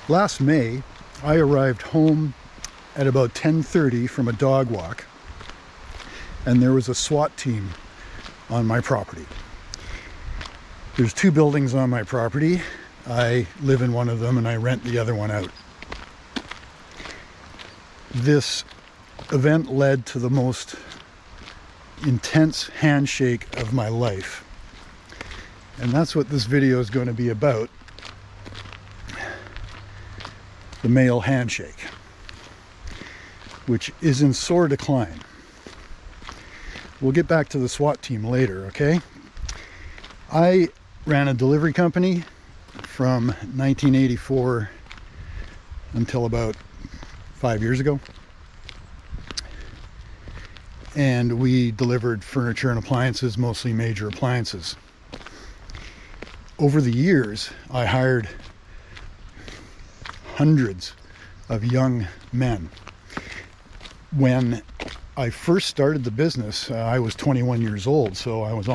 Last May, I arrived home at about 10:30 from a dog walk, and there was a SWAT team on my property. There's 2 buildings on my property. I live in one of them and I rent the other one out. This event led to the most intense handshake of my life. And that's what this video is going to be about. The male handshake, which is in sore decline. We'll get back to the SWAT team later, okay? I ran a delivery company from 1984 until about 5 years ago. And we delivered furniture and appliances, mostly major appliances. Over the years, I hired hundreds of young men. When I first started the business, I was 21 years old, so I was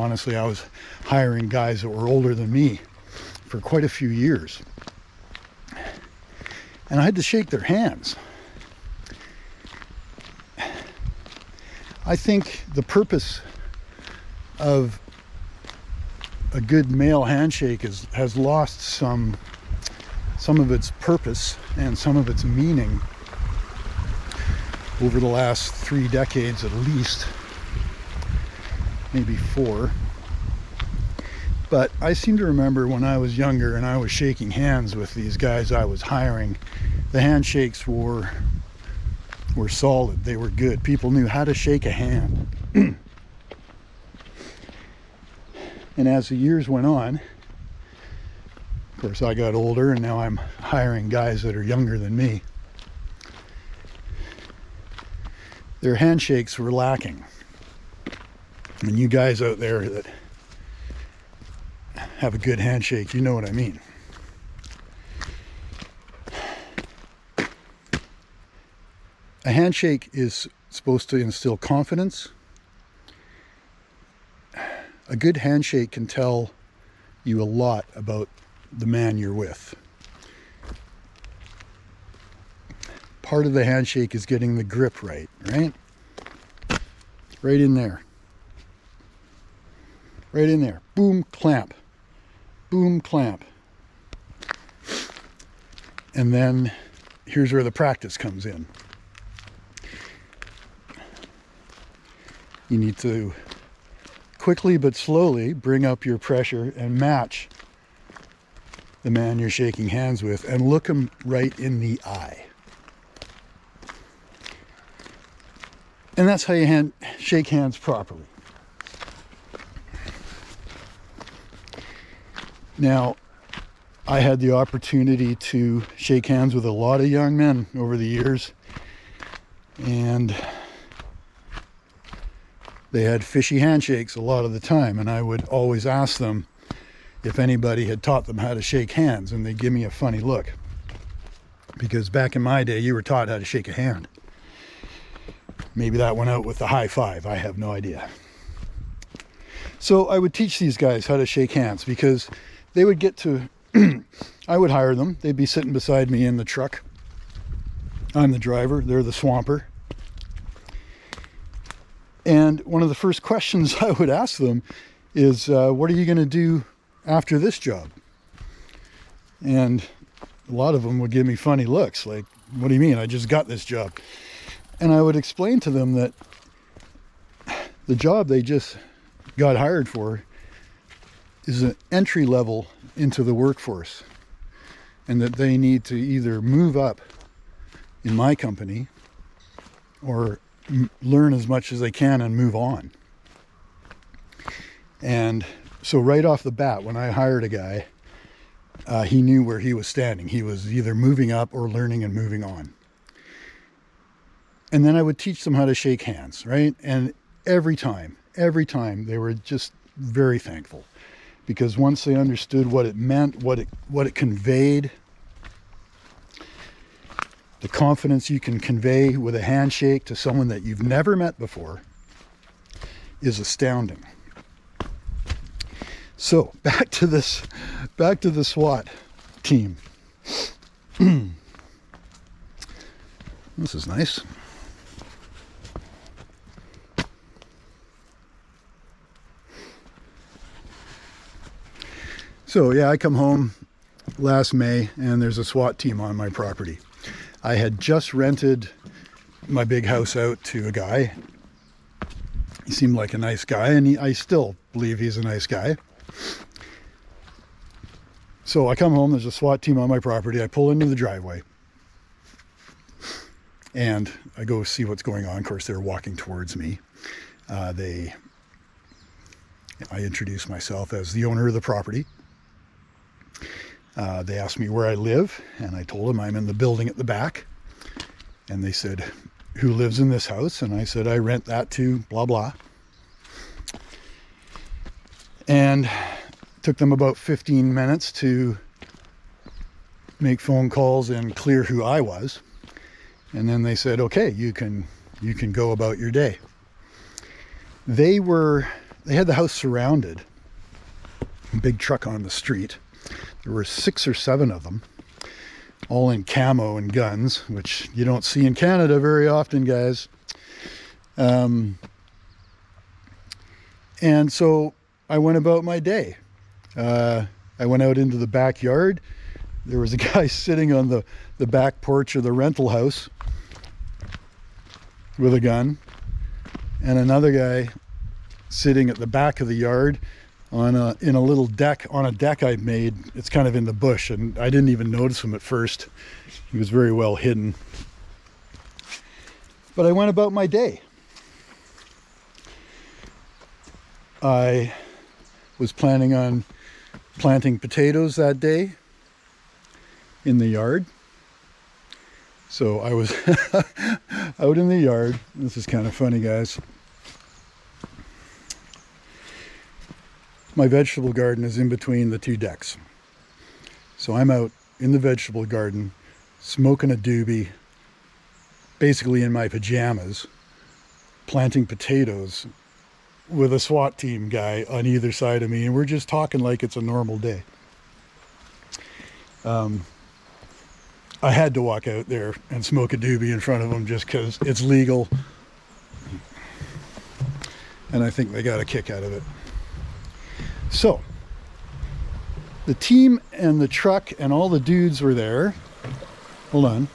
hiring guys that were older than me for quite a few years. And I had to shake their hands. I think the purpose of a good male handshake has lost some of its purpose and some of its meaning over the last 3 decades at least, maybe 4. But I seem to remember when I was younger and I was shaking hands with these guys I was hiring, the handshakes were solid, they were good. People knew how to shake a hand. And as the years went on, of course I got older and now I'm hiring guys that are younger than me. Their handshakes were lacking. And you guys out there that have a good handshake, you know what I mean. A handshake is supposed to instill confidence. A good handshake can tell you a lot about the man you're with. Part of the handshake is getting the grip right? Right in there. Right in there. Boom, clamp. Boom, clamp. And then here's where the practice comes in. You need to quickly but slowly bring up your pressure and match the man you're shaking hands with and look him right in the eye. And that's how you shake hands properly. Now, I had the opportunity to shake hands with a lot of young men over the years, and they had fishy handshakes a lot of the time, and I would always ask them if anybody had taught them how to shake hands, and they'd give me a funny look. Because back in my day, you were taught how to shake a hand. Maybe that went out with the high five, I have no idea. So I would teach these guys how to shake hands because they would get to, I would hire them, they'd be sitting beside me in the truck. I'm the driver, they're the swamper. And one of the first questions I would ask them is, what are you going to do after this job? And a lot of them would give me funny looks, like, what do you mean? I just got this job. And I would explain to them that the job they just got hired for is an entry level into the workforce, and that they need to either move up in my company or learn as much as they can and move on. And so right off the bat, when I hired a guy, he knew where he was standing. He was either moving up or learning and moving on. And then I would teach them how to shake hands, right? And every time they were just very thankful, because once they understood what it meant, what it conveyed, the confidence you can convey with a handshake to someone that you've never met before is astounding. So back to the SWAT team. This is nice. So yeah, I come home last May and there's a SWAT team on my property. I had just rented my big house out to a guy. He seemed like a nice guy, and I still believe he's a nice guy. So I come home, there's a SWAT team on my property. I pull into the driveway and I go see what's going on. Of course, they're walking towards me. I introduce myself as the owner of the property. They asked me where I live, and I told them I'm in the building at the back. And they said, who lives in this house? And I said, I rent that to blah, blah. And took them about 15 minutes to make phone calls and clear who I was. And then they said, okay, you can go about your day. They had the house surrounded, a big truck on the street. There were 6 or 7 of them, all in camo and guns, which you don't see in Canada very often, guys. And so I went about my day. I went out into the backyard. There was a guy sitting on the back porch of the rental house with a gun, and another guy sitting at the back of the yard in a little deck, on a deck I'd made. It's kind of in the bush, and I didn't even notice him at first. He was very well hidden. But I went about my day. I was planning on planting potatoes that day in the yard. So I was out in the yard. This is kind of funny, guys. My vegetable garden is in between the 2 decks. So I'm out in the vegetable garden, smoking a doobie, basically in my pajamas, planting potatoes with a SWAT team guy on either side of me, and we're just talking like it's a normal day. I had to walk out there and smoke a doobie in front of them just because it's legal, and I think they got a kick out of it. So, the team and the truck and all the dudes were there. Hold on.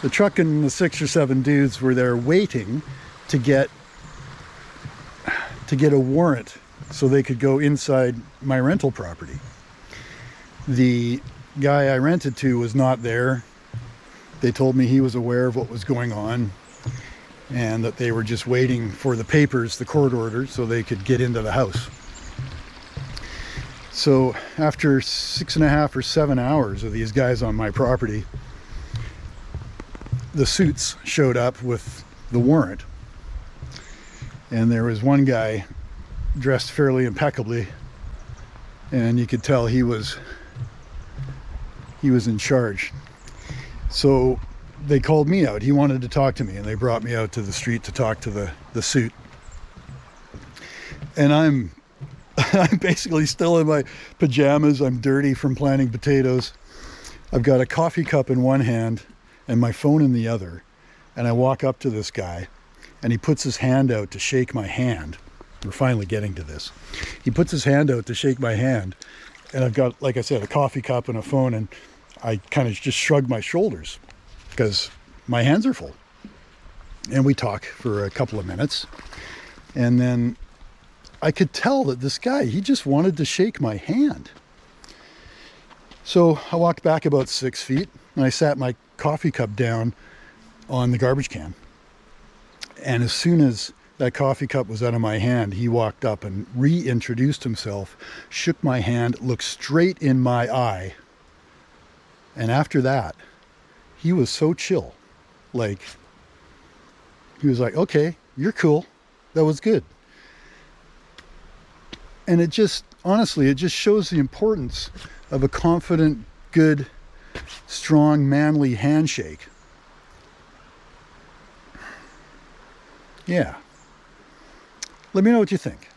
The truck and the 6 or 7 dudes were there waiting to get a warrant so they could go inside my rental property. The guy I rented to was not there. They told me he was aware of what was going on and that they were just waiting for the papers, the court order, so they could get into the house. So after 6.5 or 7 hours of these guys on my property, the suits showed up with the warrant. And there was one guy dressed fairly impeccably, and you could tell he was in charge. So they called me out. He wanted to talk to me, and they brought me out to the street to talk to the suit. And I'm basically still in my pajamas. I'm dirty from planting potatoes. I've got a coffee cup in one hand and my phone in the other. And I walk up to this guy, and he puts his hand out to shake my hand. We're finally getting to this. He puts his hand out to shake my hand, and I've got, like I said, a coffee cup and a phone, and I kind of just shrug my shoulders because my hands are full. And we talk for a couple of minutes, and then I could tell that this guy, he just wanted to shake my hand. So I walked back about 6 feet, and I sat my coffee cup down on the garbage can. And as soon as that coffee cup was out of my hand, he walked up and reintroduced himself, shook my hand, looked straight in my eye. And after that, he was so chill. Like, he was like, okay, you're cool. That was good. And it just, honestly, it just shows the importance of a confident, good, strong, manly handshake. Yeah. Let me know what you think.